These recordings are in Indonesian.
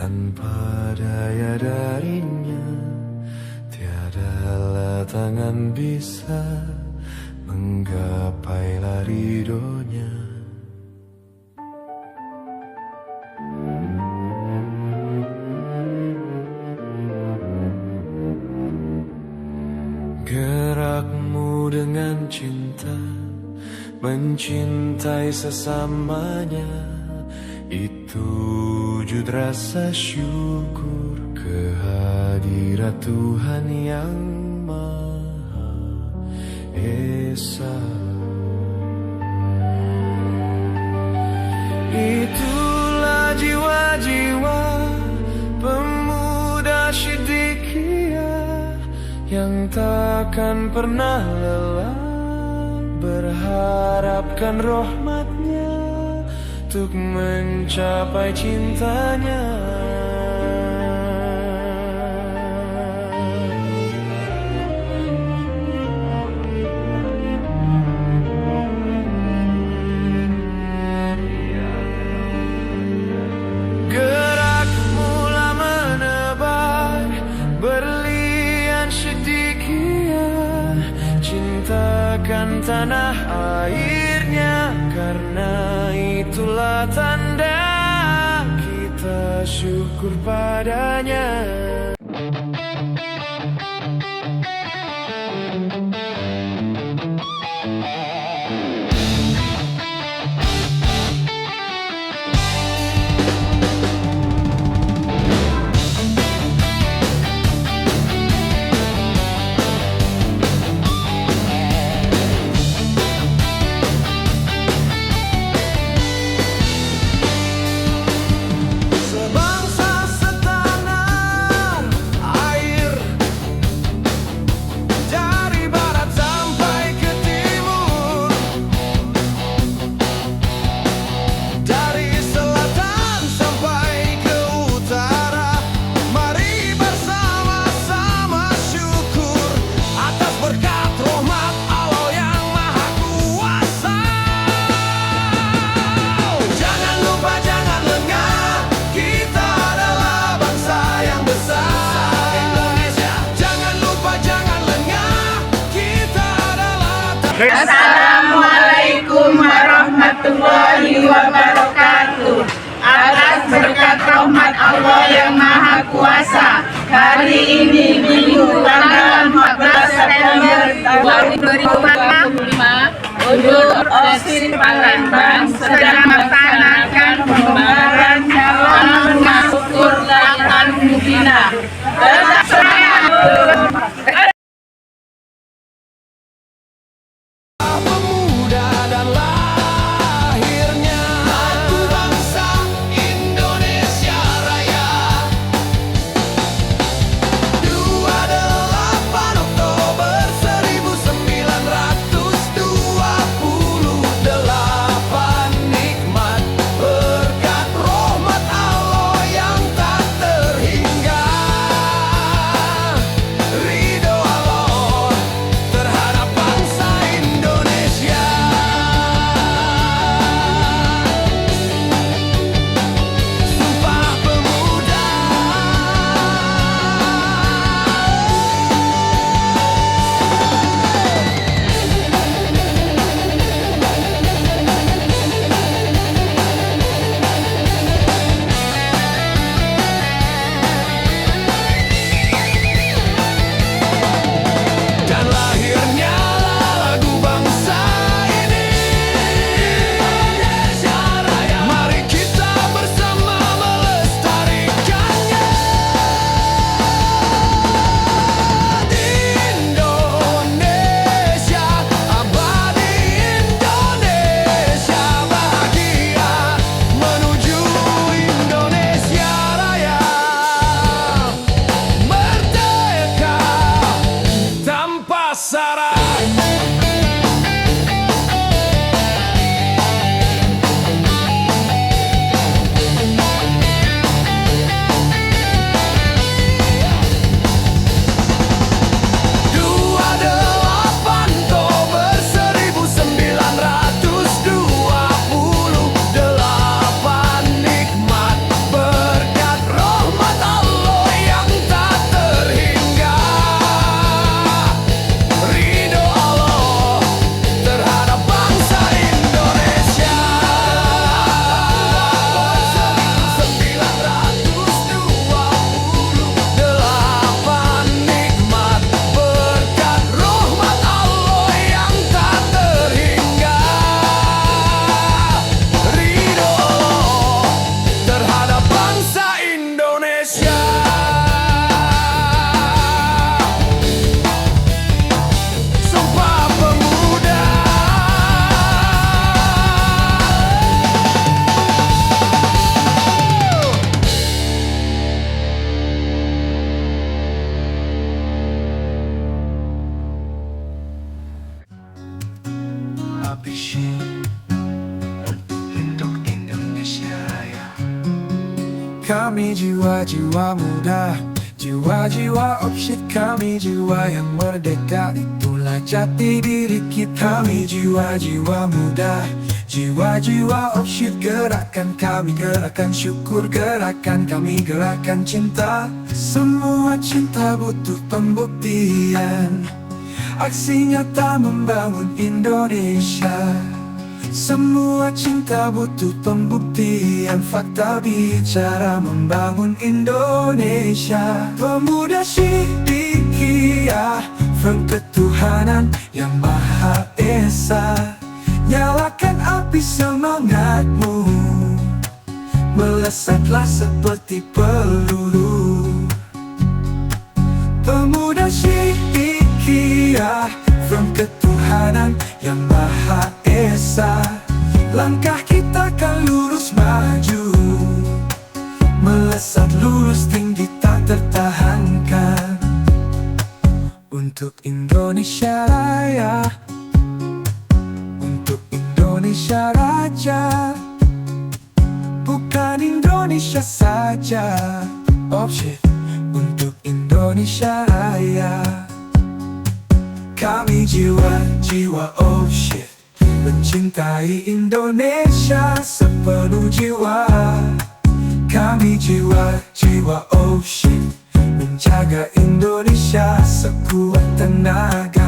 Tanpa daya darinya, tiadalah tangan bisa menggapailah ridhonya. Gerakmu dengan cinta, mencintai sesamanya, itu wujud rasa syukur kehadirat Tuhan yang Maha Esa. Itulah jiwa-jiwa pemuda Siddiqiyah yang takkan pernah lelah berharapkan rahmatnya untuk mencapai cintanya. Gerak mula menebar berlian Siddiqiyah, cintakan tanah airnya, karena itulah tanda kita syukur padanya. Assalamualaikum warahmatullahi wabarakatuh. Atas berkat rahmat Allah yang Maha Kuasa, hari ini Minggu tanggal 14 September 2025, Ujur OSIS Palembang sedang melaksanakan pembayaran calon masuk latihan mubina. kami jiwa-jiwa muda, jiwa-jiwa opshit kami, jiwa yang merdeka, itulah jati diri kita. Kami jiwa-jiwa muda, jiwa-jiwa opshit, gerakan kami, gerakan syukur, gerakan kami, gerakan cinta. Semua cinta butuh pembuktian, aksi nyata membangun Indonesia. Semua cinta butuh pembuktian, fakta bicara membangun Indonesia. Pemuda Siddiqiyah, firm ketuhanan yang Maha Esa. Nyalakan api semangatmu, melesatlah seperti peluru. Pemuda Siddiqiyah, firm ketuhanan yang Maha Esa. Langkah kita kan lurus maju, melesat lurus tinggi tak tertahankan. Untuk Indonesia Raya, untuk Indonesia Raja, bukan Indonesia saja. Oh shit. Untuk Indonesia Raya, kami jiwa-jiwa oh shit, mencintai Indonesia sepenuh jiwa. Kami jiwa-jiwa oh shit, menjaga Indonesia sekuat tenaga.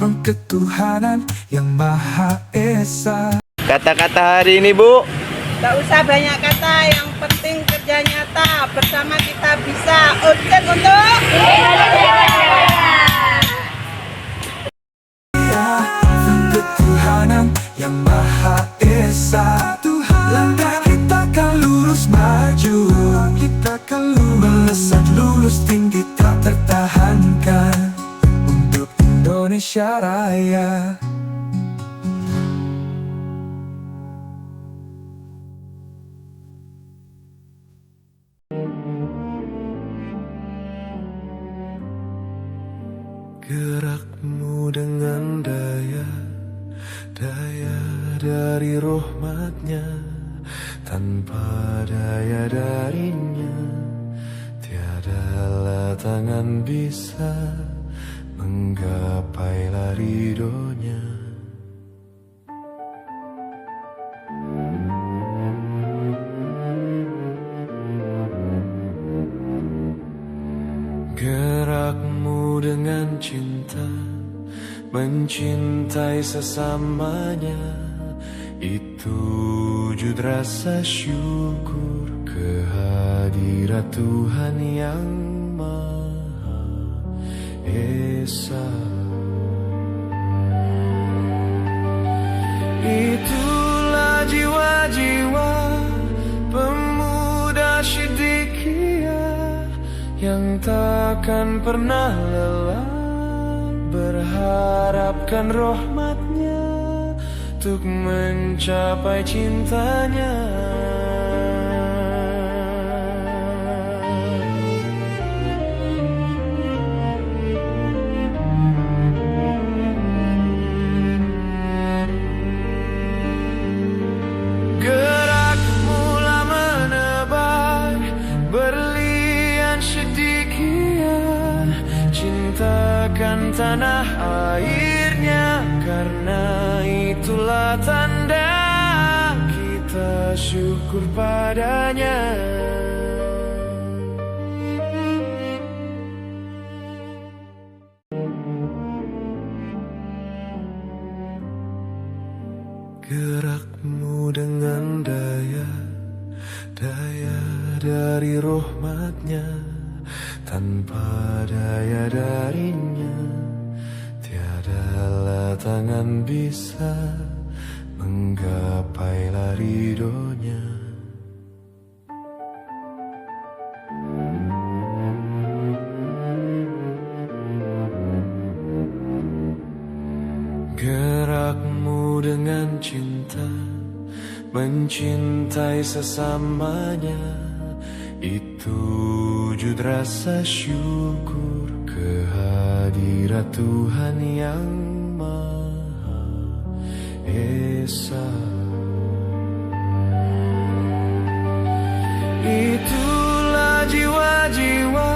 From ketuhanan yang Maha Esa. Kata-kata hari ini, Bu. Tak usah banyak kata, yang penting kerja nyata. Bersama kita bisa. Urgen untuk From ketuhanan yang Maha Esa. Langkah kita kan lurus maju, kita kan melesat lurus tinggi tak tertahankan. Untuk Indonesia Raya. Gerakmu dengan daya dari rahmatnya, tanpa daya darinya tiadalah tangan bisa menggapailah ridhonya. Gerakmu dengan cinta, mencintai sesamanya, itu wujud rasa syukur kehadirat Tuhan yang Maha Esa. Itulah jiwa-jiwa pemuda Siddiqiyah yang takkan pernah lelah, berharapkan rahmatnya untuk mencapai cintanya. Gerak mula menebar berlian Siddiqiyah, cintakan tanah airnya, karena itulah tanda kita syukur padanya. Gerakmu dengan daya dari rahmatnya, tanpa daya darinya tiadalah tangan bisa menggapailah ridhonya. Gerakmu dengan cinta, mencintai sesamanya. Itu wujud rasa syukur kehadirat Tuhan yang Maha Esa. Itulah jiwa-jiwa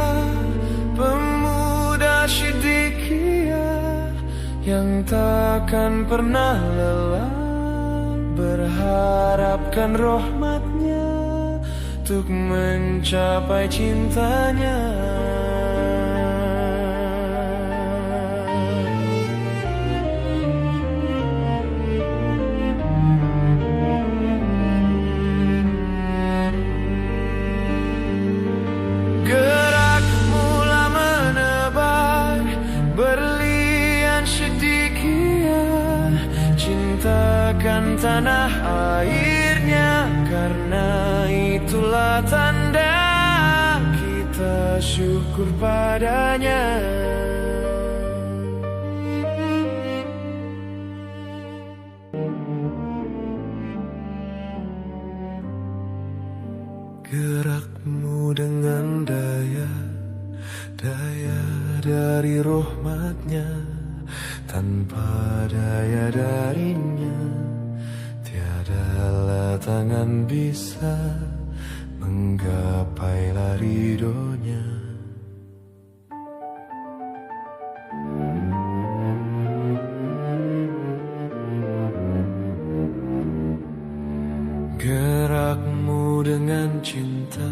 pemuda Siddiqiyah yang takkan pernah lelah berharapkan rahmatnya untuk mencapai cintanya. Gerak mula menebar berlian Siddiqiyah, cintakan tanah airnya, karena itulah tanda kita syukur padanya. Gerakmu dengan daya dari rahmatnya, tanpa daya darinya tiadalah tangan bisa menggapailah ridhonya. Gerakmu dengan cinta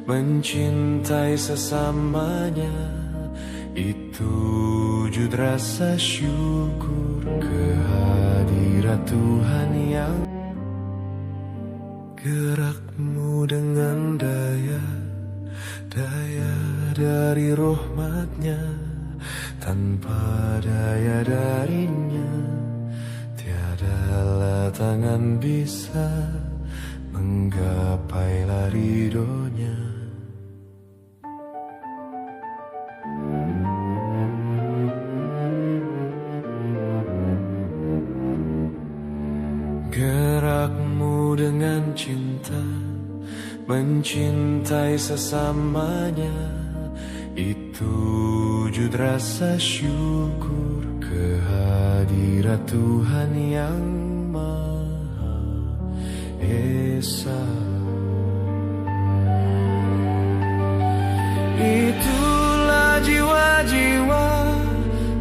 mencintai sesamanya, itu wujud rasa syukur kehadirat Tuhan yang. Gerakmu dengan daya dari rahmatnya, tanpa daya darinya tiadalah tangan bisa menggapailah ridhonya. Gerakmu dengan cinta mencintai sesamanya, itu wujud rasa syukur kehadirat Tuhan yang Maha Esa. Itulah jiwa-jiwa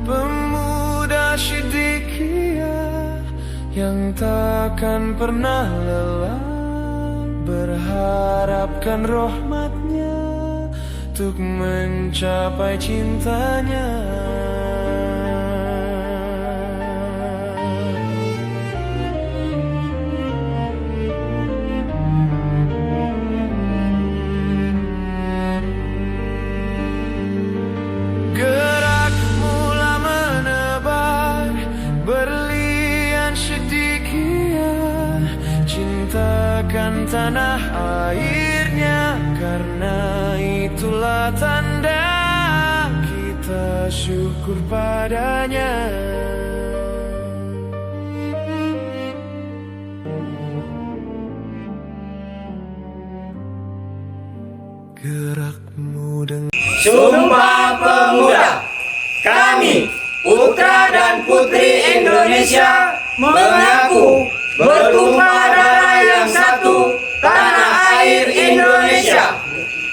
pemuda Siddiqiyah yang takkan pernah lelah berharapkan rahmatnya untuk mencapai cintanya. Gerak mula menebar berlian Siddiqiyah, cintakan tanah airnya, karena itulah tanda kita syukur padanya. Gerakmu dengan Sumpah Pemuda, kami putra dan putri Indonesia mengaku bertumpah darah yang satu, tanah air Indonesia.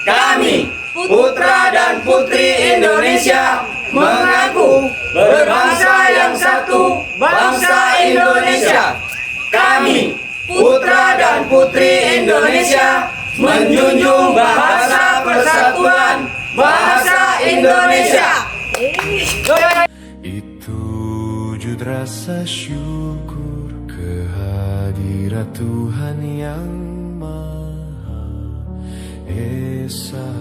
Kami putra dan putri Indonesia mengaku berbangsa yang satu, bangsa Indonesia. Kami putra dan putri Indonesia menjunjung bahasa persatuan bahasa Indonesia. itu wujud rasa syukur kehadirat Tuhan yang Maha Esa.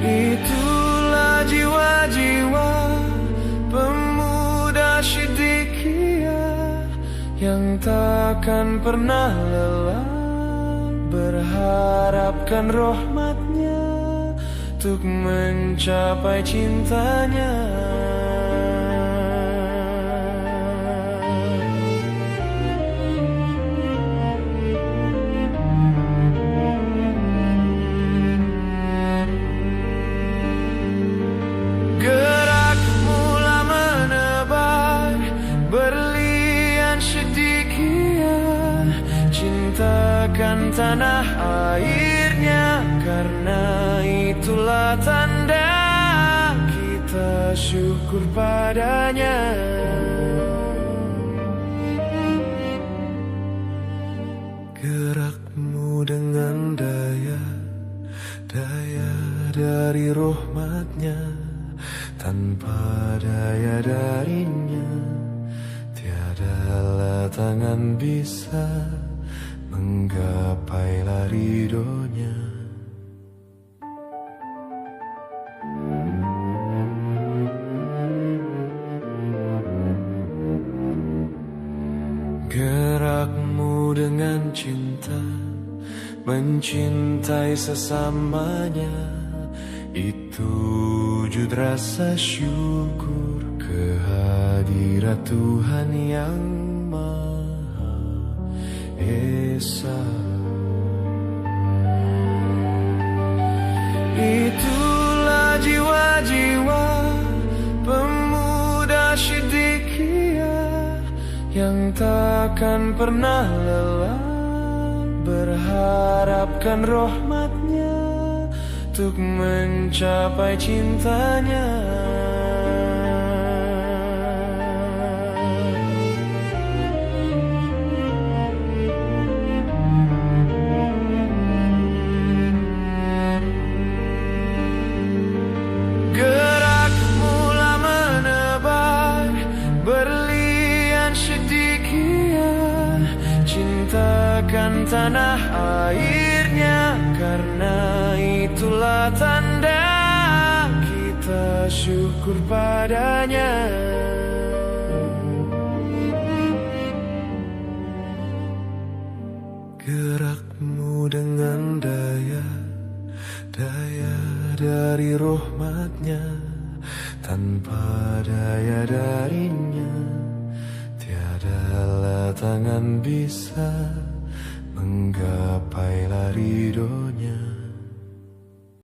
Itulah jiwa-jiwa pemuda Siddiqiyah yang takkan pernah lelah berharapkan rahmatnya untuk mencapai cintanya. menciptakan tanah airnya. Karena itulah tanda kita syukur padanya. Gerakmu dengan daya dari rahmat-Nya, tanpa daya darinya tiadalah tangan bisa menggapailah ridho-Nya. Gerakmu dengan cinta mencintai sesamanya, itu wujud rasa syukur kehadirat Tuhan yang Maha Esa. Itulah jiwa-jiwa pemuda Siddiqiyah yang takkan pernah lelah berharapkan rahmat-Nya untuk mencapai cintanya. Gerakmu lah menebar berlian Siddiqiyah, cintakan tanah airnya. Karena itulah tanda kita syukur padanya. Gerakmu dengan daya dari rahmat-Nya, tanpa daya darinya tiadalah tangan bisa menggapailah ridho-Nya.